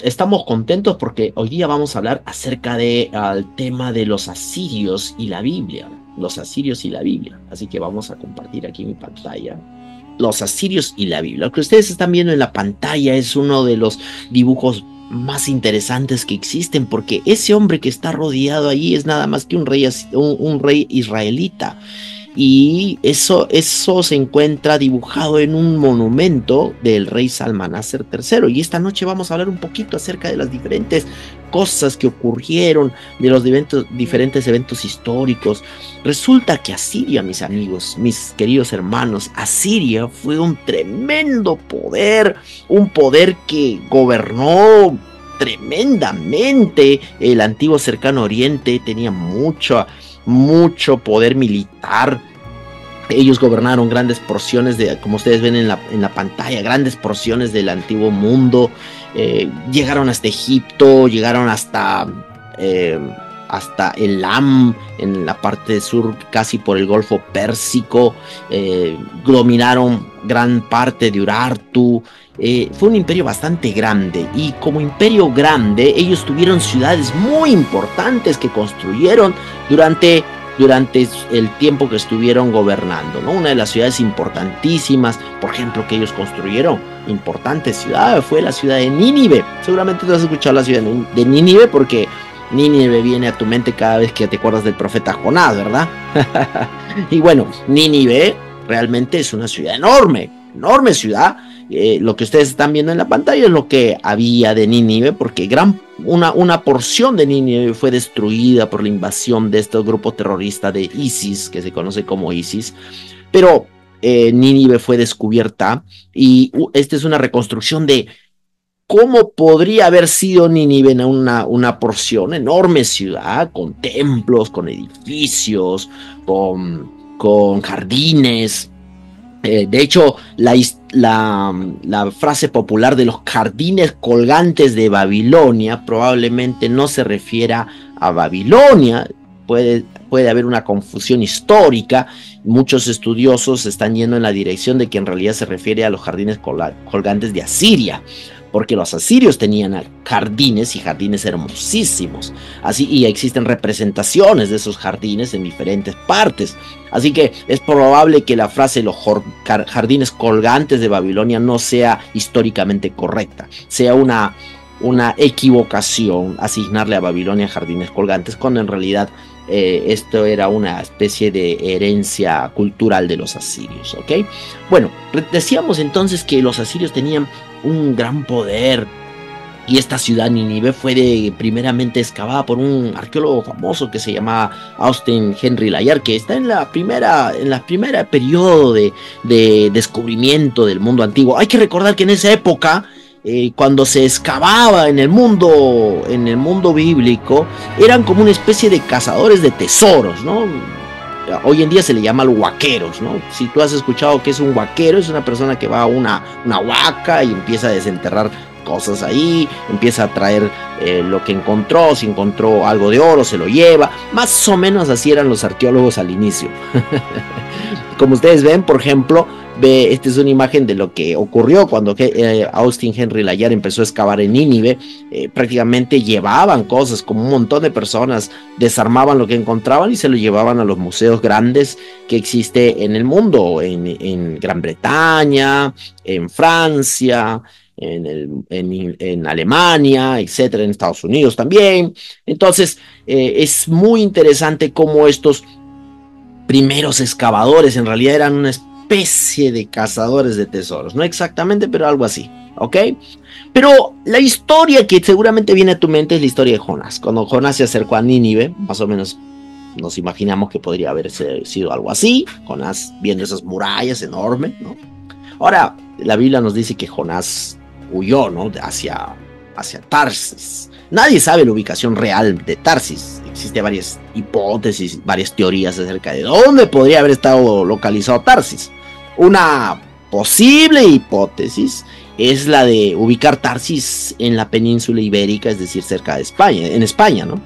estamos contentos porque hoy día vamos a hablar acerca de al tema de los asirios y la Biblia. Los asirios y la Biblia. Así que vamos a compartir aquí mi pantalla. Los asirios y la Biblia. Lo que ustedes están viendo en la pantalla es uno de los dibujos más interesantes que existen, porque ese hombre que está rodeado allí es nada más que un rey israelita. Y eso se encuentra dibujado en un monumento del rey Salmanaser III. Y esta noche vamos a hablar un poquito acerca de las diferentes cosas que ocurrieron, de los diferentes eventos históricos. Resulta que Asiria, mis amigos, mis queridos hermanos, Asiria fue un tremendo poder, un poder que gobernó tremendamente el antiguo cercano oriente, tenía mucho poder militar. Ellos gobernaron grandes porciones como ustedes ven en la pantalla, grandes porciones del antiguo mundo. Llegaron hasta Egipto, llegaron hasta Elam, en la parte sur, casi por el Golfo Pérsico. Dominaron gran parte de Urartu. Fue un imperio bastante grande, y como imperio grande ellos tuvieron ciudades muy importantes que construyeron durante el tiempo que estuvieron gobernando, ¿no? Una de las ciudades importantísimas, por ejemplo, que ellos construyeron, importante ciudad, fue la ciudad de Nínive. Seguramente tú has escuchado la ciudad de Nínive, porque Nínive viene a tu mente cada vez que te acuerdas del profeta Jonás, ¿verdad? Y bueno, Nínive realmente es una ciudad enorme ciudad. Lo que ustedes están viendo en la pantalla es lo que había de Nínive, porque una porción de Nínive fue destruida por la invasión de este grupo terrorista de ISIS, que se conoce como ISIS, pero Nínive fue descubierta, y esta es una reconstrucción de cómo podría haber sido Nínive en una porción, enorme ciudad, con templos, con edificios, con jardines. De hecho, la frase popular de los jardines colgantes de Babilonia probablemente no se refiera a Babilonia. Puede haber una confusión histórica. Muchos estudiosos están yendo en la dirección de que en realidad se refiere a los jardines colgantes de Asiria, porque los asirios tenían jardines, y jardines hermosísimos. Así, y existen representaciones de esos jardines en diferentes partes. Así que es probable que la frase los jardines colgantes de Babilonia no sea históricamente correcta, sea una equivocación asignarle a Babilonia jardines colgantes, cuando en realidad esto era una especie de herencia cultural de los asirios, ¿ok? Bueno, decíamos entonces que los asirios tenían un gran poder, y esta ciudad Nínive fue primeramente excavada por un arqueólogo famoso que se llama Austin Henry Layard, que está en la primera periodo de descubrimiento del mundo antiguo. Hay que recordar que en esa época, cuando se excavaba en el mundo bíblico, eran como una especie de cazadores de tesoros, ¿no? Hoy en día se le llama los huaqueros, ¿no? Si tú has escuchado que es un huaquero, es una persona que va a una huaca y empieza a desenterrar cosas ahí, empieza a traer lo que encontró. Si encontró algo de oro, se lo lleva. Más o menos así eran los arqueólogos al inicio. Como ustedes ven, por ejemplo, esta es una imagen de lo que ocurrió cuando Austin Henry Layard empezó a excavar en Nínive. Prácticamente llevaban cosas, como un montón de personas desarmaban lo que encontraban y se lo llevaban a los museos grandes que existe en el mundo, en Gran Bretaña, en Francia, en Alemania, etcétera, en Estados Unidos también. Entonces es muy interesante cómo estos primeros excavadores en realidad eran una especie de cazadores de tesoros, no exactamente, pero algo así, ¿ok? Pero la historia que seguramente viene a tu mente es la historia de Jonás. Cuando Jonás se acercó a Nínive, más o menos nos imaginamos que podría haber sido algo así. Jonás viendo esas murallas enormes, ¿no? Ahora, la Biblia nos dice que Jonás huyó, ¿no? hacia Tarsis. Nadie sabe la ubicación real de Tarsis. Existen varias hipótesis, varias teorías acerca de dónde podría haber estado localizado Tarsis. Una posible hipótesis es la de ubicar Tarsis en la península ibérica, es decir, cerca de España, en España, ¿no?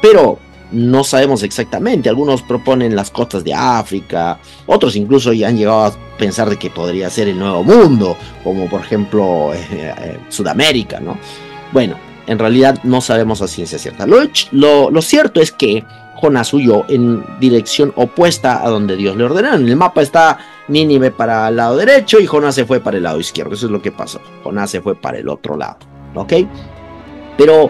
Pero no sabemos exactamente. Algunos proponen las costas de África, otros incluso ya han llegado a pensar de que podría ser el Nuevo Mundo, como por ejemplo Sudamérica, ¿no? Bueno, en realidad no sabemos a ciencia cierta. Lo cierto es que Jonás huyó en dirección opuesta a donde Dios le ordenó. En el mapa está Nínive para el lado derecho y Jonás se fue para el lado izquierdo. Eso es lo que pasó. Jonás se fue para el otro lado, ¿ok? Pero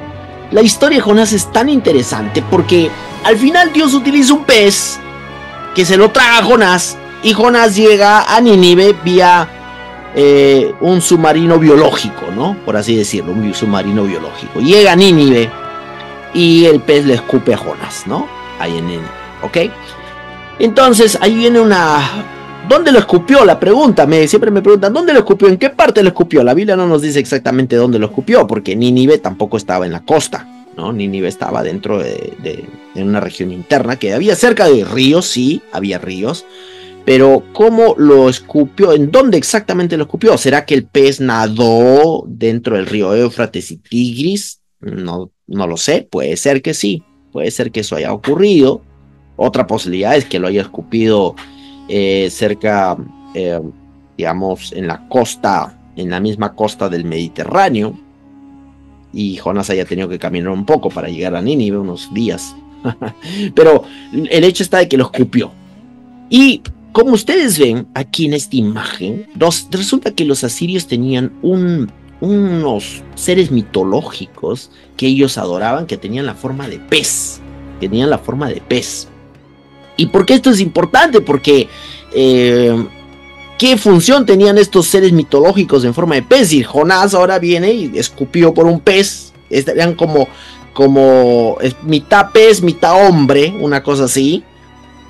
la historia de Jonás es tan interesante porque al final Dios utiliza un pez que se lo traga a Jonás y Jonás llega a Nínive vía un submarino biológico, ¿no? Por así decirlo, un submarino biológico. Llega a Nínive y el pez le escupe a Jonás, ¿no? Ahí en Nínive, ¿ok? Entonces ahí viene una... ¿Dónde lo escupió? La pregunta, siempre me preguntan, ¿dónde lo escupió? ¿En qué parte lo escupió? La Biblia no nos dice exactamente dónde lo escupió, porque Nínive tampoco estaba en la costa, ¿no? Nínive estaba dentro de una región interna, que había cerca de ríos, sí, había ríos, pero ¿cómo lo escupió? ¿En dónde exactamente lo escupió? ¿Será que el pez nadó dentro del río Éufrates y Tigris? No lo sé, puede ser que sí, puede ser que eso haya ocurrido. Otra posibilidad es que lo haya escupido cerca, digamos, en la costa, en la misma costa del Mediterráneo, y Jonás haya tenido que caminar un poco para llegar a Nínive, unos días. Pero el hecho está de que lo escupió. Y como ustedes ven aquí en esta imagen, resulta que los asirios tenían unos seres mitológicos que ellos adoraban, que tenían la forma de pez. Tenían la forma de pez. ¿Y por qué esto es importante? Porque ¿qué función tenían estos seres mitológicos en forma de pez? Y Jonás ahora viene y escupió por un pez. Eran como mitad pez, mitad hombre, una cosa así.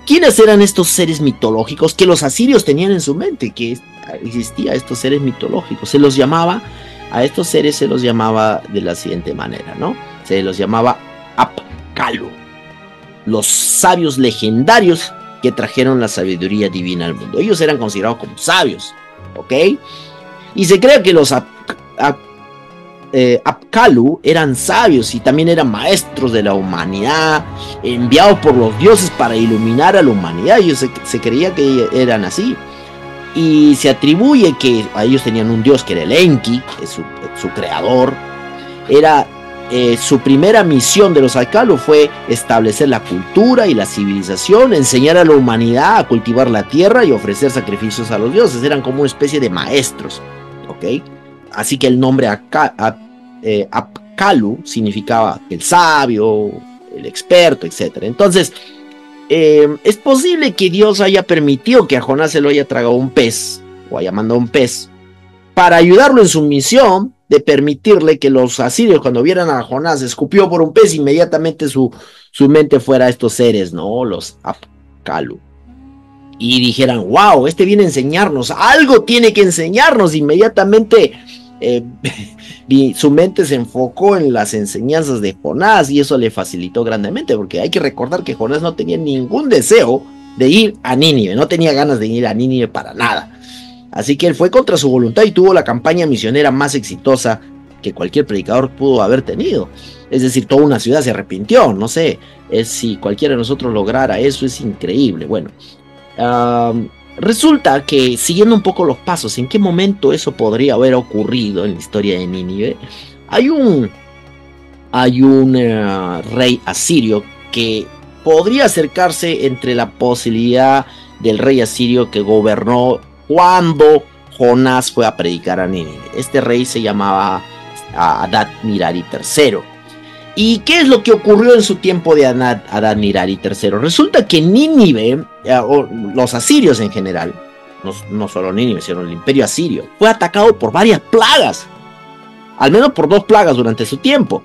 ¿Quiénes eran estos seres mitológicos que los asirios tenían en su mente? Que existía estos seres mitológicos. A estos seres se los llamaba de la siguiente manera, ¿no? Se los llamaba Apkallu, los sabios legendarios que trajeron la sabiduría divina al mundo. Ellos eran considerados como sabios, ¿ok? Y se cree que los Apkallu eran sabios y también eran maestros de la humanidad, enviados por los dioses para iluminar a la humanidad. Ellos se creía que eran así. Y se atribuye que a ellos tenían un dios que era el Enki, que es su creador. Su primera misión de los Apkallu fue establecer la cultura y la civilización, enseñar a la humanidad a cultivar la tierra y ofrecer sacrificios a los dioses. Eran como una especie de maestros, ¿ok? Así que el nombre Apkallu significaba el sabio, el experto, etc. Entonces, es posible que Dios haya permitido que a Jonás se lo haya tragado un pez, o haya mandado un pez, para ayudarlo en su misión de permitirle que los asirios, cuando vieran a Jonás escupió por un pez, inmediatamente su mente fuera a estos seres, ¿no? Los Apkallu. Y dijeran, wow, este viene a enseñarnos, algo tiene que enseñarnos. Inmediatamente su mente se enfocó en las enseñanzas de Jonás y eso le facilitó grandemente, porque hay que recordar que Jonás no tenía ningún deseo de ir a Nínive, no tenía ganas de ir a Nínive para nada. Así que él fue contra su voluntad y tuvo la campaña misionera más exitosa que cualquier predicador pudo haber tenido. Es decir, toda una ciudad se arrepintió. No sé, si cualquiera de nosotros lograra eso, es increíble. Bueno, resulta que siguiendo un poco los pasos, ¿en qué momento eso podría haber ocurrido en la historia de Nínive? Hay un rey asirio que podría acercarse entre la posibilidad del rey asirio que gobernó cuando Jonás fue a predicar a Nínive. Este rey se llamaba Adad-nirari III. ¿Y qué es lo que ocurrió en su tiempo de Adad-nirari III? Resulta que Nínive, o los asirios en general, no solo Nínive, sino el imperio asirio, fue atacado por varias plagas. Al menos por 2 plagas durante su tiempo.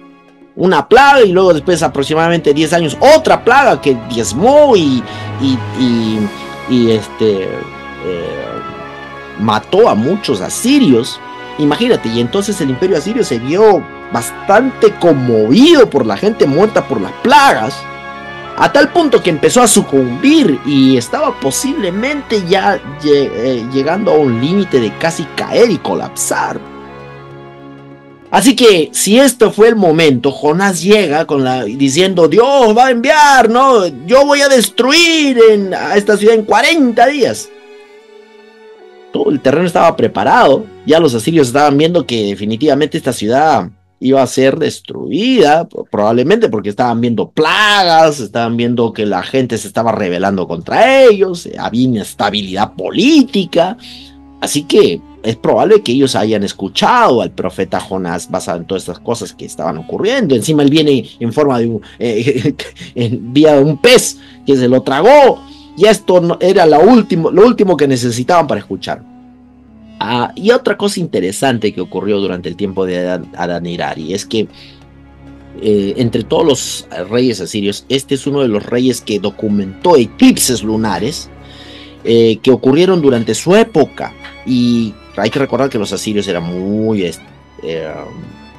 Una plaga y luego después aproximadamente 10 años otra plaga que diezmó y mató a muchos asirios. Imagínate, y entonces el imperio asirio se vio bastante conmovido por la gente muerta por las plagas, a tal punto que empezó a sucumbir y estaba posiblemente ya llegando a un límite de casi caer y colapsar. Así que si esto fue el momento, Jonás llega diciendo, Dios va a enviar, ¿no? Yo voy a destruir a esta ciudad en 40 días. Todo el terreno estaba preparado, ya los asirios estaban viendo que definitivamente esta ciudad iba a ser destruida, probablemente porque estaban viendo plagas, estaban viendo que la gente se estaba rebelando contra ellos, había inestabilidad política, así que es probable que ellos hayan escuchado al profeta Jonás basado en todas estas cosas que estaban ocurriendo. Encima él viene en forma de en vía de un pez que se lo tragó. Y esto era lo último que necesitaban para escuchar. Y otra cosa interesante que ocurrió durante el tiempo de Adad-nirari es que entre todos los reyes asirios, este es uno de los reyes que documentó eclipses lunares que ocurrieron durante su época. Y hay que recordar que los asirios eran muy,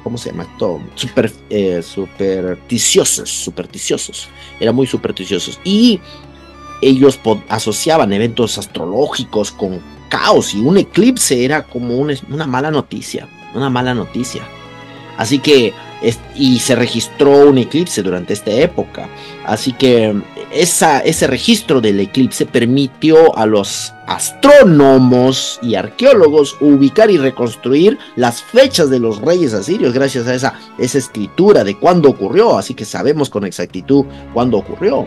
¿cómo se llama esto? Supersticiosos. Eran muy supersticiosos. Y ellos asociaban eventos astrológicos con caos, y un eclipse era como una mala noticia. Así que, y se registró un eclipse durante esta época. Así que ese registro del eclipse permitió a los astrónomos y arqueólogos ubicar y reconstruir las fechas de los reyes asirios gracias a esa escritura de cuándo ocurrió. Así que sabemos con exactitud cuándo ocurrió.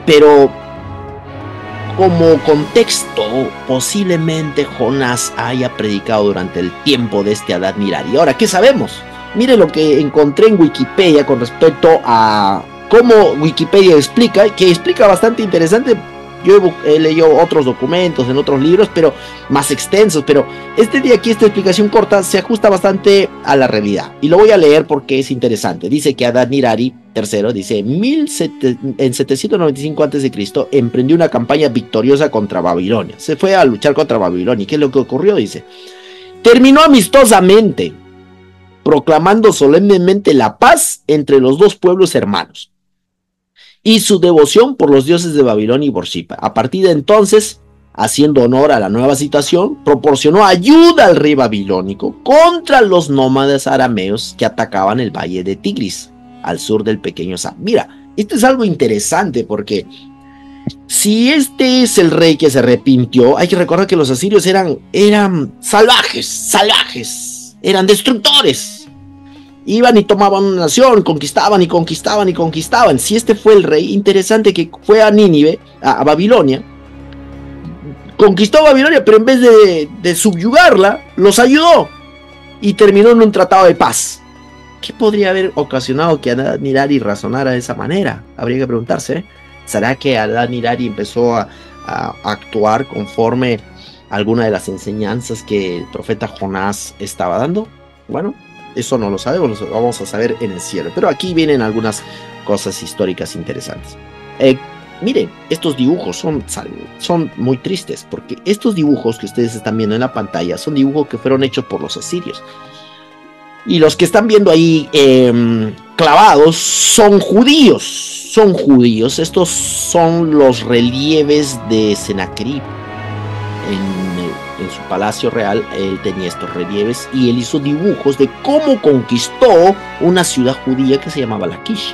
Pero como contexto, posiblemente Jonás haya predicado durante el tiempo de este Adad-nirari. Ahora, ¿qué sabemos? Mire lo que encontré en Wikipedia con respecto a cómo Wikipedia explica, que explica bastante interesante. Yo he leído otros documentos en otros libros, pero más extensos, pero este de aquí, esta explicación corta, se ajusta bastante a la realidad. Y lo voy a leer porque es interesante. Dice que Adad-nirari III, dice, en 795 a.C. emprendió una campaña victoriosa contra Babilonia. Se fue a luchar contra Babilonia. ¿Y qué es lo que ocurrió? Dice, terminó amistosamente, proclamando solemnemente la paz entre los dos pueblos hermanos y su devoción por los dioses de Babilonia y Borsippa. A partir de entonces, haciendo honor a la nueva situación, proporcionó ayuda al rey babilónico contra los nómadas arameos que atacaban el valle de Tigris, al sur del pequeño Sam. Mira, esto es algo interesante porque si este es el rey que se arrepintió, hay que recordar que los asirios eran salvajes, eran destructores. Iban y tomaban una nación, conquistaban. Si este fue el rey, interesante que fue a Nínive, a Babilonia, conquistó Babilonia, pero en vez de subyugarla, los ayudó y terminó en un tratado de paz. ¿Qué podría haber ocasionado que Adad-nirari razonara de esa manera? Habría que preguntarse, ¿será que Adad-nirari empezó a actuar conforme a alguna de las enseñanzas que el profeta Jonás estaba dando? Bueno, eso no lo sabemos, lo vamos a saber en el cielo. Pero aquí vienen algunas cosas históricas interesantes. Miren, estos dibujos son muy tristes, porque estos dibujos que ustedes están viendo en la pantalla son dibujos que fueron hechos por los asirios. Y los que están viendo ahí clavados son judíos. Estos son los relieves de Sennacherib. En su palacio real, él tenía estos relieves y él hizo dibujos de cómo conquistó una ciudad judía que se llamaba Laquish.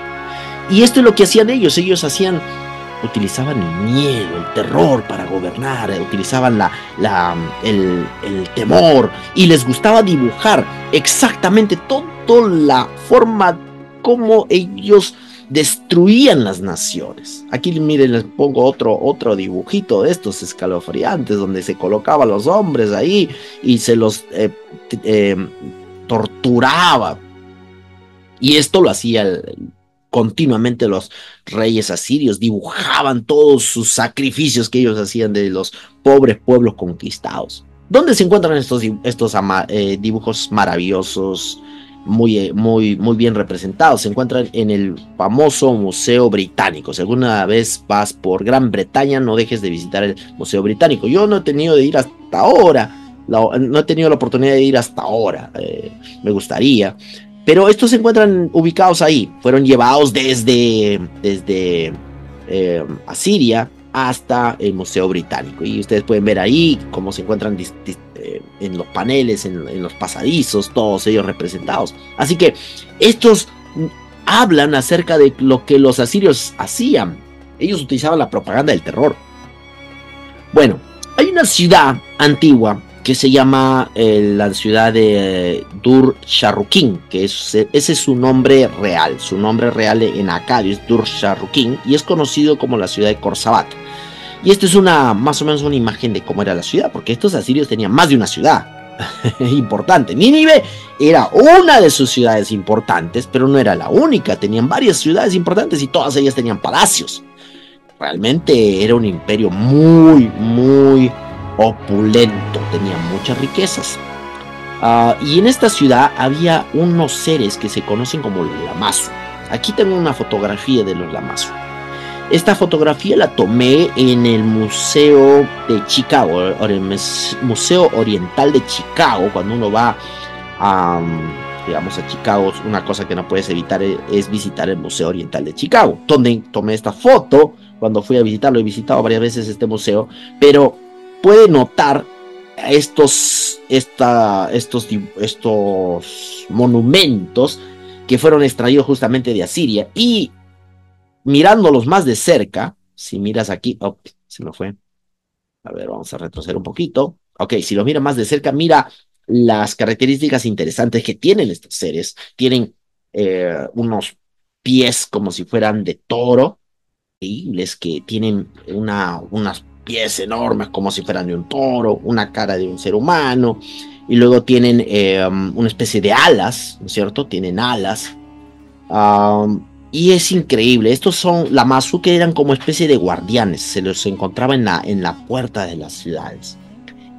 Y esto es lo que hacían ellos. Utilizaban el miedo, el terror para gobernar, utilizaban el temor, y les gustaba dibujar exactamente toda la forma como ellos destruían las naciones. Aquí miren, les pongo otro dibujito de estos escalofriantes, donde se colocaban los hombres ahí y se los torturaba. Y esto lo hacía continuamente los reyes asirios, dibujaban todos sus sacrificios que ellos hacían de los pobres pueblos conquistados. ¿Dónde se encuentran estos dibujos maravillosos, muy bien representados? Se encuentran en el famoso Museo Británico. Si alguna vez vas por Gran Bretaña, no dejes de visitar el Museo Británico. Yo no he tenido de ir hasta ahora, no he tenido la oportunidad de ir hasta ahora, me gustaría. Pero estos se encuentran ubicados ahí. Fueron llevados desde Asiria hasta el Museo Británico. Y ustedes pueden ver ahí cómo se encuentran en los paneles, en los pasadizos, todos ellos representados. Así que estos hablan acerca de lo que los asirios hacían. Ellos utilizaban la propaganda del terror. Bueno, hay una ciudad antigua que se llama la ciudad de Dur-Sharrukin, que ese es su nombre real. Su nombre real en acadio es Dur-Sharrukin y es conocido como la ciudad de Khorsabat. Y esto es más o menos una imagen de cómo era la ciudad, porque estos asirios tenían más de una ciudad importante. Nínive era una de sus ciudades importantes, pero no era la única. Tenían varias ciudades importantes y todas ellas tenían palacios. Realmente era un imperio muy, muy opulento, tenía muchas riquezas. Y en esta ciudad había unos seres que se conocen como los Lamassu. Aquí tengo una fotografía de los Lamassu. Esta fotografía la tomé en el Museo de Chicago, el Museo Oriental de Chicago. Cuando uno va digamos, a Chicago, una cosa que no puedes evitar es visitar el Museo Oriental de Chicago, donde tomé esta foto. Cuando fui a visitarlo, he visitado varias veces este museo, pero puede notar estos monumentos que fueron extraídos justamente de Asiria, y mirándolos más de cerca, si miras aquí, se me fue, a ver, vamos a retroceder un poquito, ok, si lo miras más de cerca, mira las características interesantes que tienen estos seres. Tienen unos pies como si fueran de toro, increíbles, que tienen unas pies enormes como si fueran de un toro, una cara de un ser humano, y luego tienen una especie de alas, ¿no es cierto? Tienen alas, y es increíble. Estos son Lamassu, que eran como especie de guardianes, se los encontraba en la puerta de las ciudades.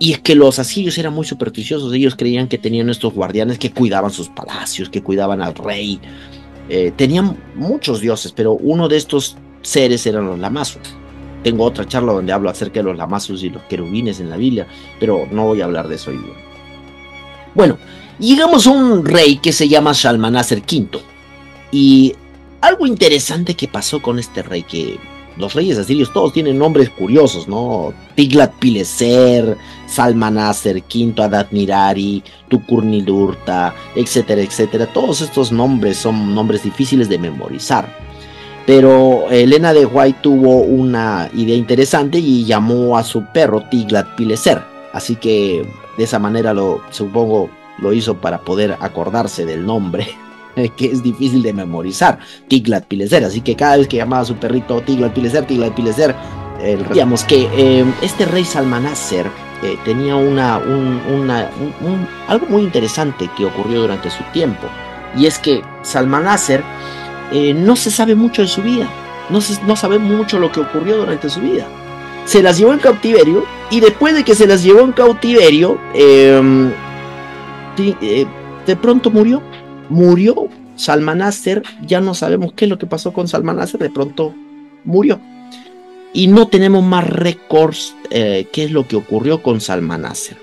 Y es que los asirios eran muy supersticiosos. Ellos creían que tenían estos guardianes que cuidaban sus palacios, que cuidaban al rey. Tenían muchos dioses, pero uno de estos seres eran los Lamassu. Tengo otra charla donde hablo acerca de los Lamassus y los querubines en la Biblia, pero no voy a hablar de eso hoy día. Bueno, llegamos a un rey que se llama Shalmaneser V. Y algo interesante que pasó con este rey, que los reyes asirios todos tienen nombres curiosos, ¿no? Tiglat-Pileser, Salmaneser V, Adad-Nirari, Tukur-Nidurta, etcétera, etcétera. Todos estos nombres son nombres difíciles de memorizar. Pero Elena de White tuvo una idea interesante y llamó a su perro Tiglat-Pileser. Así que de esa manera supongo lo hizo para poder acordarse del nombre, que es difícil de memorizar, Tiglat-Pileser. Así que cada vez que llamaba a su perrito Tiglat-Pileser, Tiglat-Pileser, digamos que este rey Salmaneser tenía algo muy interesante que ocurrió durante su tiempo. Y es que Salmaneser no se sabe mucho de su vida, no sabe mucho lo que ocurrió durante su vida. Se las llevó en cautiverio, y después de que se las llevó en cautiverio, de pronto murió Salmaneser. Ya no sabemos qué es lo que pasó con Salmaneser, de pronto murió. Y no tenemos más récords qué es lo que ocurrió con Salmaneser.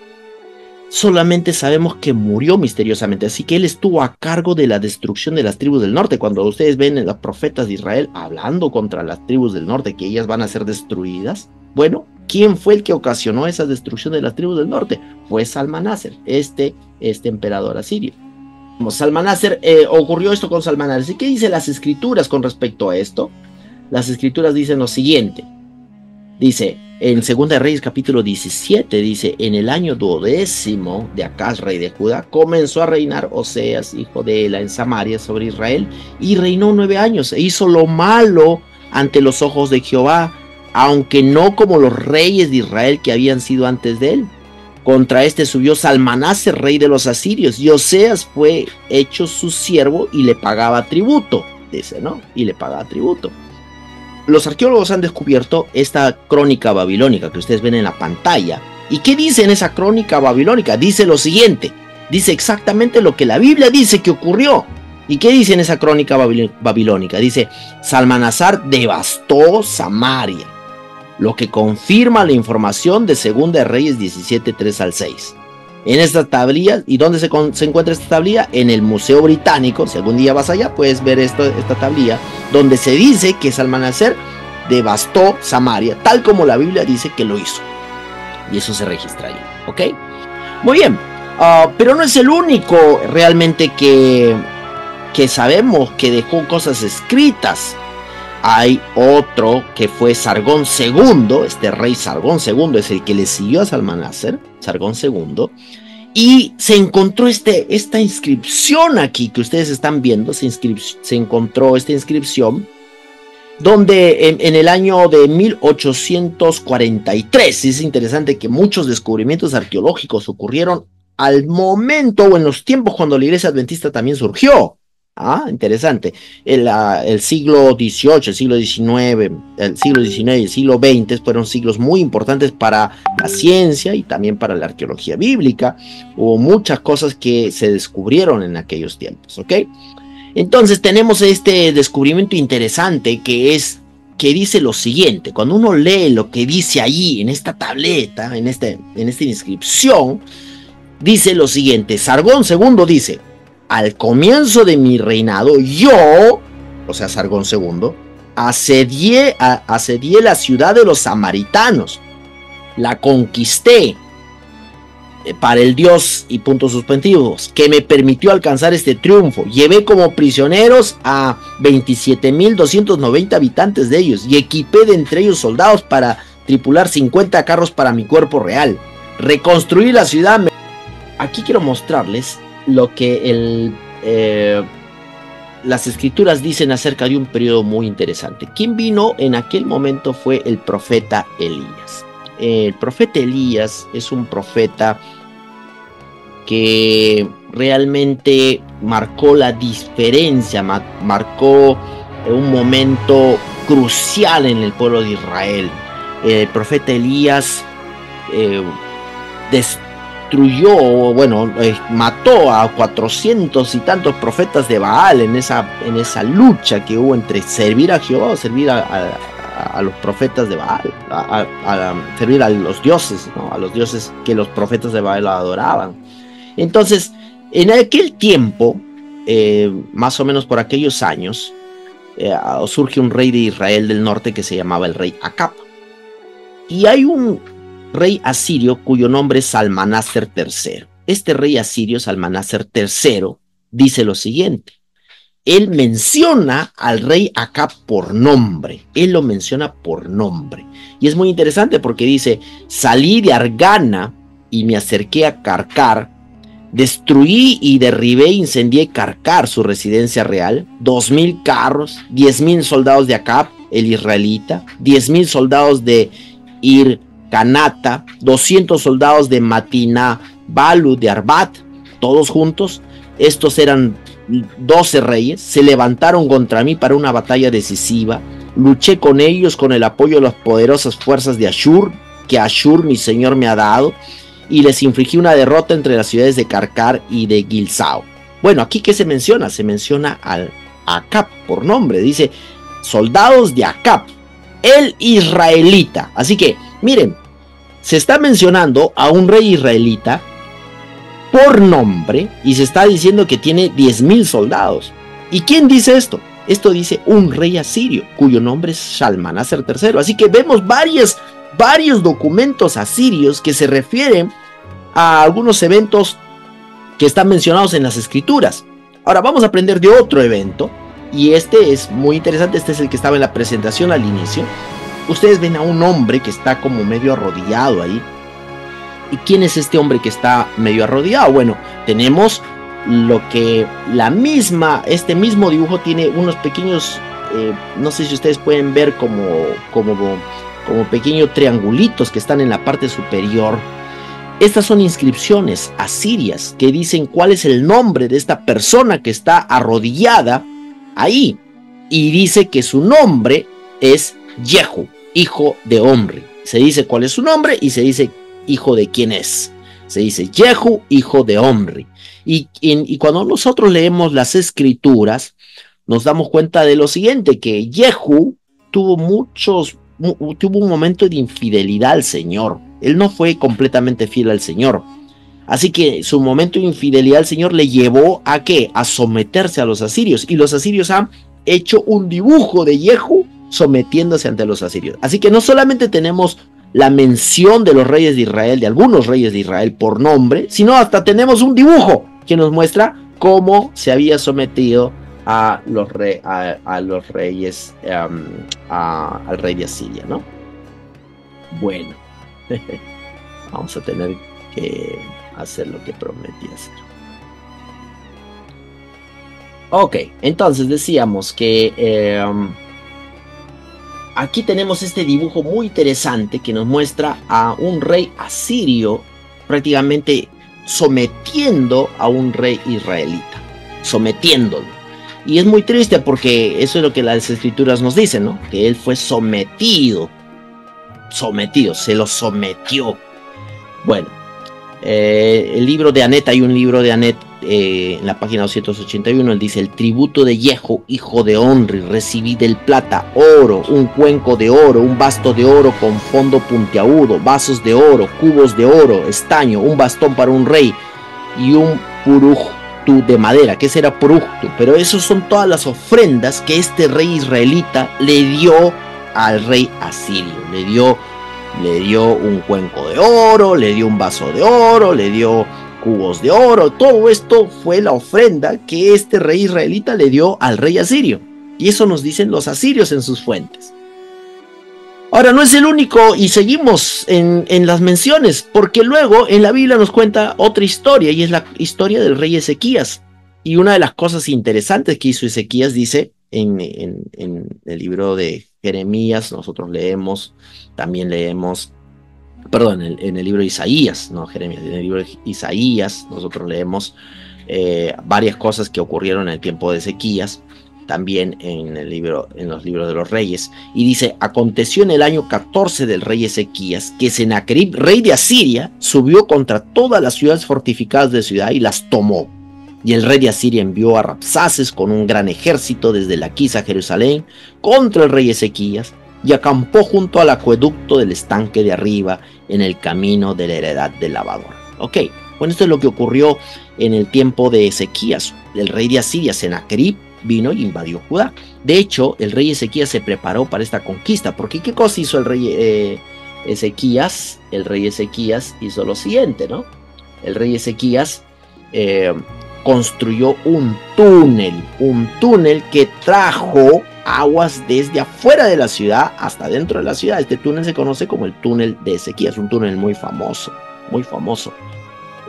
Solamente sabemos que murió misteriosamente. Así que él estuvo a cargo de la destrucción de las tribus del norte. Cuando ustedes ven a los profetas de Israel hablando contra las tribus del norte, que ellas van a ser destruidas, bueno, ¿quién fue el que ocasionó esa destrucción de las tribus del norte? Fue Salmaneser, este emperador asirio. Salmaneser, ocurrió esto con Salmaneser. ¿Y qué dicen las escrituras con respecto a esto? Las escrituras dicen lo siguiente. Dice, en 2 de Reyes capítulo 17, dice, en el año 12º de Acaz, rey de Judá, comenzó a reinar Oseas, hijo de Ela, en Samaria sobre Israel, y reinó 9 años, e hizo lo malo ante los ojos de Jehová, aunque no como los reyes de Israel que habían sido antes de él. Contra este subió Salmaneser, rey de los asirios, y Oseas fue hecho su siervo y le pagaba tributo, dice, ¿no? Y le pagaba tributo. Los arqueólogos han descubierto esta crónica babilónica que ustedes ven en la pantalla. ¿Y qué dice en esa crónica babilónica? Dice lo siguiente, dice exactamente lo que la Biblia dice que ocurrió. ¿Y qué dice en esa crónica babilónica? Dice, Salmanasar devastó Samaria, lo que confirma la información de 2 de Reyes 17, 3 al 6. En esta tablilla, ¿y dónde se encuentra esta tablilla? En el Museo Británico. Si algún día vas allá, puedes ver esta tablilla, donde se dice que Salmaneser devastó Samaria, tal como la Biblia dice que lo hizo. Y eso se registra ahí, ¿ok? Muy bien, pero no es el único realmente que sabemos que dejó cosas escritas. Hay otro que fue Sargón II, este rey Sargón II es el que le siguió a Salmanasar, Sargón II, y se encontró esta inscripción aquí que ustedes están viendo, se encontró esta inscripción, donde en el año de 1843, es interesante que muchos descubrimientos arqueológicos ocurrieron al momento o en los tiempos cuando la iglesia adventista también surgió. Interesante. El siglo XVIII, el siglo XIX, el siglo XIX y el siglo XX fueron siglos muy importantes para la ciencia y también para la arqueología bíblica. Hubo muchas cosas que se descubrieron en aquellos tiempos, ¿ok? Entonces tenemos este descubrimiento interesante que dice lo siguiente. Cuando uno lee lo que dice allí en esta tableta, en esta inscripción, dice lo siguiente. Sargón II dice: al comienzo de mi reinado, yo, o sea, Sargón II, asedié la ciudad de los samaritanos, la conquisté para el Dios y puntos suspensivos, que me permitió alcanzar este triunfo. Llevé como prisioneros a 27.290 habitantes de ellos y equipé de entre ellos soldados para tripular 50 carros para mi cuerpo real. Reconstruí la ciudad. Aquí quiero mostrarles lo que las escrituras dicen acerca de un periodo muy interesante. Quien vino en aquel momento fue el profeta Elías. El profeta Elías es un profeta que realmente marcó la diferencia, marcó un momento crucial en el pueblo de Israel. El profeta Elías destruyó, mató a 400 y tantos profetas de Baal en esa lucha que hubo entre servir a Jehová o servir a los profetas de Baal, a servir a los dioses, ¿no? A los dioses que los profetas de Baal adoraban. Entonces, en aquel tiempo, más o menos por aquellos años, surge un rey de Israel del norte que se llamaba el rey Acab. Y hay un rey asirio cuyo nombre es Salmanasar III. Este rey asirio, Salmanasar III, dice lo siguiente. Él menciona al rey Acab por nombre. Él lo menciona por nombre. Y es muy interesante porque dice: salí de Argana y me acerqué a Carcar. Destruí y derribé e incendié Carcar, su residencia real. 2,000 carros, 10,000 soldados de Acab, el israelita, 10,000 soldados de Ircanata, 200 soldados de Matina Balu de Arbat, todos juntos. Estos eran 12 reyes, se levantaron contra mí para una batalla decisiva. Luché con ellos con el apoyo de las poderosas fuerzas de Ashur, que Ashur mi señor me ha dado, y les infligí una derrota entre las ciudades de Carcar y de Gilzao. Bueno, aquí ¿qué se menciona? Se menciona al Acab por nombre. Dice: soldados de Acab, el israelita. Así que, miren, se está mencionando a un rey israelita por nombre y se está diciendo que tiene 10,000 soldados. ¿Y quién dice esto? Esto dice un rey asirio, cuyo nombre es Salmanasar III. Así que vemos varios documentos asirios que se refieren a algunos eventos que están mencionados en las escrituras. Ahora vamos a aprender de otro evento, y este es muy interesante. Este es el que estaba en la presentación al inicio. Ustedes ven a un hombre que está como medio arrodillado ahí. ¿Y quién es este hombre que está medio arrodillado? Bueno, tenemos lo que este mismo dibujo tiene unos pequeños, no sé si ustedes pueden ver como pequeños triangulitos que están en la parte superior. Estas son inscripciones asirias que dicen cuál es el nombre de esta persona que está arrodillada ahí. Y dice que su nombre es Jehu, hijo de Omri. Se dice cuál es su nombre y se dice hijo de quién es. Se dice Jehu, hijo de Omri. Y cuando nosotros leemos las escrituras, nos damos cuenta de lo siguiente, que Jehu tuvo un momento de infidelidad al Señor. Él no fue completamente fiel al Señor. Así que su momento de infidelidad al Señor le llevó a ¿qué? A someterse a los asirios. Y los asirios han hecho un dibujo de Jehu sometiéndose ante los asirios. Así que no solamente tenemos la mención de los reyes de Israel, de algunos reyes de Israel por nombre, sino hasta tenemos un dibujo que nos muestra cómo se había sometido a los reyes, al rey de Asiria, ¿no? Bueno, vamos a tener que hacer lo que prometí hacer. Ok, entonces decíamos que aquí tenemos este dibujo muy interesante que nos muestra a un rey asirio prácticamente sometiendo a un rey israelita, sometiéndolo. Y es muy triste porque eso es lo que las escrituras nos dicen, ¿no? Que él fue sometido, se lo sometió. Bueno, el libro de Anet, hay un libro de Anet en la página 281, él dice: el tributo de Jehu, hijo de Onri, recibí del plata, oro, un cuenco de oro, un basto de oro con fondo puntiagudo, vasos de oro, cubos de oro, estaño, un bastón para un rey y un purujtu de madera. ¿Qué será purujtu? Pero esos son todas las ofrendas que este rey israelita le dio al rey asirio. Le dio un cuenco de oro, le dio un vaso de oro, le dio cubos de oro. Todo esto fue la ofrenda que este rey israelita le dio al rey asirio. Y eso nos dicen los asirios en sus fuentes. Ahora, no es el único, y seguimos en las menciones, porque luego en la Biblia nos cuenta otra historia, y es la historia del rey Ezequías. Y una de las cosas interesantes que hizo Ezequías, dice en el libro de Jeremías, nosotros leemos, también leemos, perdón, en el libro de Isaías, no Jeremías, en el libro de Isaías nosotros leemos varias cosas que ocurrieron en el tiempo de Ezequías, también en los libros de los reyes, y dice: aconteció en el año 14 del rey Ezequías que Sennacherib, rey de Asiria, subió contra todas las ciudades fortificadas de Judá y las tomó. Y el rey de Asiria envió a Rabsaces con un gran ejército desde Laquis a Jerusalén contra el rey Ezequías, y acampó junto al acueducto del estanque de arriba, en el camino de la heredad del lavador. Ok, bueno, esto es lo que ocurrió en el tiempo de Ezequías. El rey de Asiria, Sennacherib, vino y invadió Judá. De hecho, el rey Ezequías se preparó para esta conquista, porque ¿qué cosa hizo el rey Ezequías? El rey Ezequías hizo lo siguiente, ¿no? El rey Ezequías construyó un túnel que trajo aguas desde afuera de la ciudad hasta dentro de la ciudad. Este túnel se conoce como el túnel de Ezequías, un túnel muy famoso, muy famoso.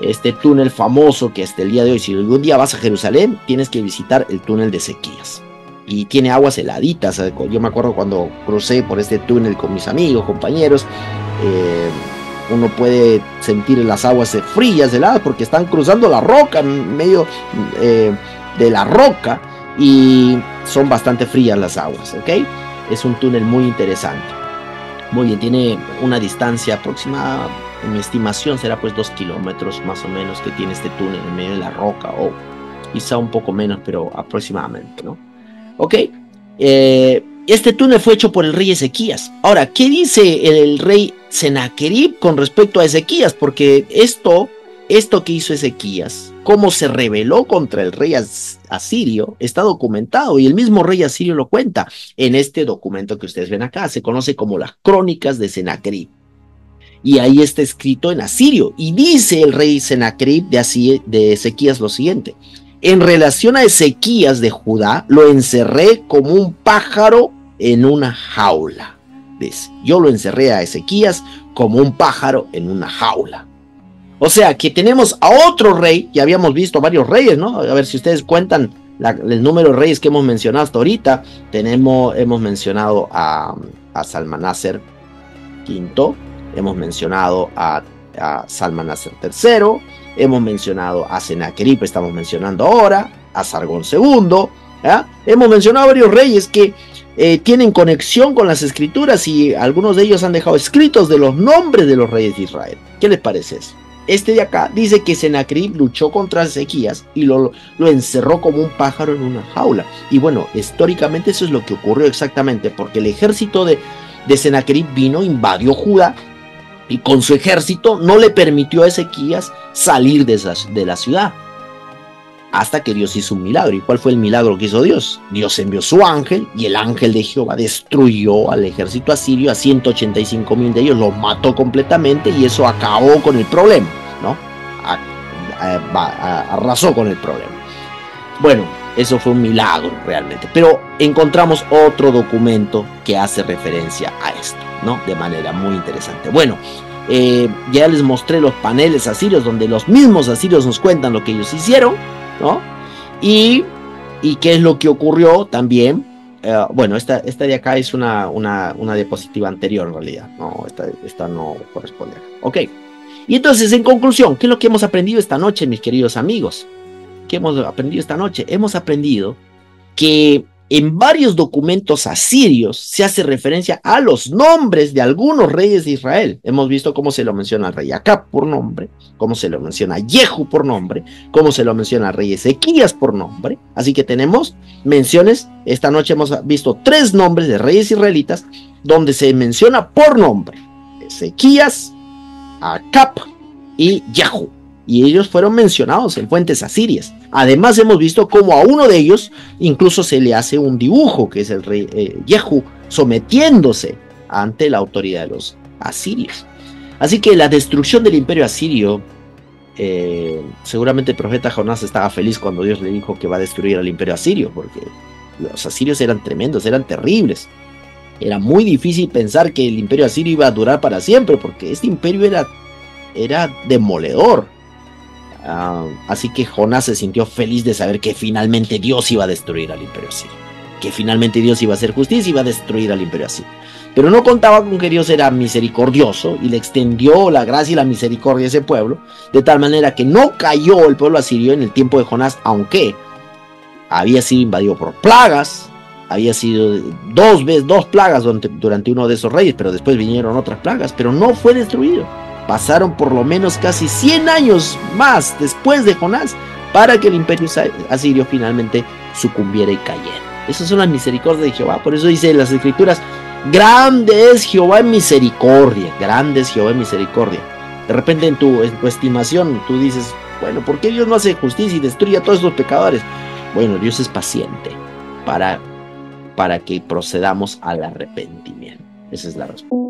Este túnel famoso que hasta el día de hoy, si algún día vas a Jerusalén, tienes que visitar el túnel de Ezequías. Y tiene aguas heladitas. Yo me acuerdo cuando crucé por este túnel con mis amigos, compañeros, uno puede sentir las aguas frías, heladas, porque están cruzando la roca, en medio de la roca, y son bastante frías las aguas, ¿ok? Es un túnel muy interesante. Muy bien, tiene una distancia aproximada, en mi estimación será pues 2 kilómetros más o menos que tiene este túnel en medio de la roca, o quizá un poco menos, pero aproximadamente, ¿no? Ok, este túnel fue hecho por el rey Ezequías. Ahora, ¿qué dice el rey Sennacherib con respecto a Ezequías? Porque esto que hizo Ezequías, cómo se rebeló contra el rey asirio, está documentado, y el mismo rey asirio lo cuenta en este documento que ustedes ven acá. Se conoce como las Crónicas de Sennacherib, y ahí está escrito en asirio, y dice el rey Sennacherib de Ezequías lo siguiente: en relación a Ezequías de Judá, lo encerré como un pájaro en una jaula. Dice, yo lo encerré a Ezequías como un pájaro en una jaula. O sea que tenemos a otro rey. Ya habíamos visto varios reyes, ¿no? A ver si ustedes cuentan el número de reyes que hemos mencionado hasta ahorita. Hemos mencionado a Salmanaser V, hemos mencionado a Salmanaser III, hemos mencionado a Sennacherib, estamos mencionando ahora a Sargón II, ¿ya? Hemos mencionado a varios reyes que tienen conexión con las escrituras, y algunos de ellos han dejado escritos de los nombres de los reyes de Israel. ¿Qué les parece eso? Este de acá dice que Sennacherib luchó contra Ezequías y lo encerró como un pájaro en una jaula. Y bueno, históricamente eso es lo que ocurrió exactamente, porque el ejército de Sennacherib vino, invadió Judá, y con su ejército no le permitió a Ezequías salir de la ciudad. hasta que Dios hizo un milagro. ¿Y cuál fue el milagro que hizo Dios? Dios envió su ángel y el ángel de Jehová destruyó al ejército asirio, a 185,000 de ellos, los mató completamente y eso acabó con el problema, ¿no? Arrasó con el problema. Bueno, eso fue un milagro realmente, pero encontramos otro documento que hace referencia a esto, ¿no? De manera muy interesante. Bueno, ya les mostré los paneles asirios donde los mismos asirios nos cuentan lo que ellos hicieron, ¿no? Y qué es lo que ocurrió también. Bueno, esta de acá es una diapositiva anterior en realidad, no, esta no corresponde acá. Ok, y entonces en conclusión, ¿qué es lo que hemos aprendido esta noche, mis queridos amigos? ¿Qué hemos aprendido esta noche? Hemos aprendido que en varios documentos asirios se hace referencia a los nombres de algunos reyes de Israel. Hemos visto cómo se lo menciona al rey Acab por nombre, cómo se lo menciona a Jehu por nombre, cómo se lo menciona al rey Ezequías por nombre. Así que tenemos menciones. Esta noche hemos visto 3 nombres de reyes israelitas donde se menciona por nombre: Ezequías, Acab y Jehu. Y ellos fueron mencionados en fuentes asirias. Además hemos visto cómo a uno de ellos incluso se le hace un dibujo, que es el rey Jehu, sometiéndose ante la autoridad de los asirios. Así que la destrucción del imperio asirio, seguramente el profeta Jonás estaba feliz cuando Dios le dijo que va a destruir al imperio asirio, porque los asirios eran tremendos, eran terribles. Era muy difícil pensar que el imperio asirio iba a durar para siempre, porque este imperio era demoledor. Así que Jonás se sintió feliz de saber que finalmente Dios iba a destruir al imperio asirio, que finalmente Dios iba a hacer justicia y iba a destruir al imperio asirio. Pero no contaba con que Dios era misericordioso y le extendió la gracia y la misericordia a ese pueblo, de tal manera que no cayó el pueblo asirio en el tiempo de Jonás, aunque había sido invadido por plagas. Había sido 2 plagas durante uno de esos reyes, pero después vinieron otras plagas, pero no fue destruido. Pasaron por lo menos casi 100 años más después de Jonás para que el imperio asirio finalmente sucumbiera y cayera. Esas son las misericordias de Jehová. Por eso dice en las escrituras: grande es Jehová en misericordia, grande es Jehová en misericordia. De repente en tu estimación tú dices: bueno, ¿por qué Dios no hace justicia y destruye a todos estos pecadores? Bueno, Dios es paciente para que procedamos al arrepentimiento. Esa es la respuesta.